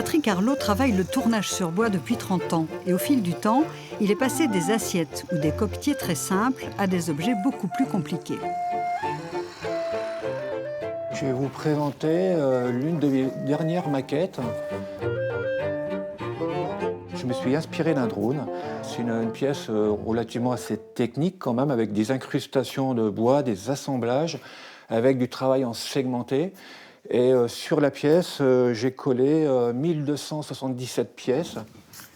Patrick Arlot travaille le tournage sur bois depuis 30 ans et au fil du temps, il est passé des assiettes ou des coquetiers très simples à des objets beaucoup plus compliqués. Je vais vous présenter l'une de mes dernières maquettes. Je me suis inspiré d'un drone. C'est une pièce relativement assez technique quand même, avec des incrustations de bois, des assemblages, avec du travail en segmenté. Et sur la pièce, j'ai collé 1277 pièces.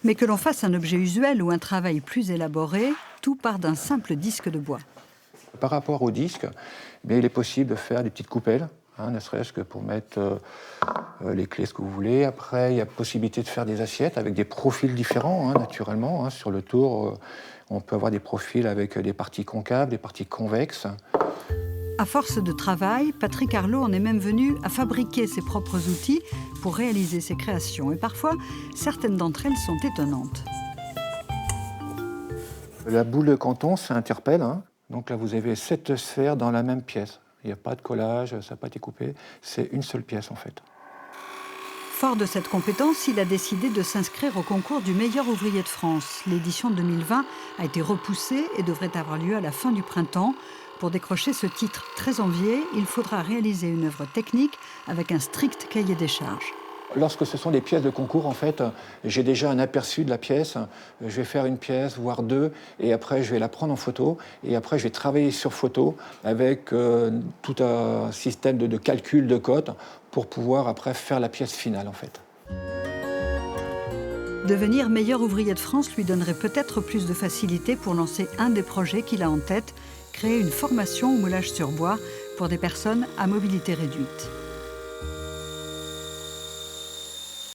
Mais que l'on fasse un objet usuel ou un travail plus élaboré, tout part d'un simple disque de bois. Par rapport au disque, il est possible de faire des petites coupelles, ne serait-ce que pour mettre les clés, ce que vous voulez. Après, il y a possibilité de faire des assiettes avec des profils différents, naturellement. Sur le tour, on peut avoir des profils avec des parties concaves, des parties convexes. À force de travail, Patrick Arlot en est même venu à fabriquer ses propres outils pour réaliser ses créations. Et parfois, certaines d'entre elles sont étonnantes. La boule de Canton, ça interpelle. Donc là, vous avez 7 sphères dans la même pièce. Il n'y a pas de collage, ça n'a pas été coupé. C'est une seule pièce, en fait. Fort de cette compétence, il a décidé de s'inscrire au concours du meilleur ouvrier de France. L'édition 2020 a été repoussée et devrait avoir lieu à la fin du printemps. Pour décrocher ce titre très envié, il faudra réaliser une œuvre technique avec un strict cahier des charges. Lorsque ce sont des pièces de concours, en fait, j'ai déjà un aperçu de la pièce. Je vais faire une pièce, voire deux, et après je vais la prendre en photo. Et après, je vais travailler sur photo avec tout un système de calcul de cotes pour pouvoir après faire la pièce finale, en fait. Devenir meilleur ouvrier de France lui donnerait peut-être plus de facilité pour lancer un des projets qu'il a en tête, créer une formation au moulage sur bois pour des personnes à mobilité réduite.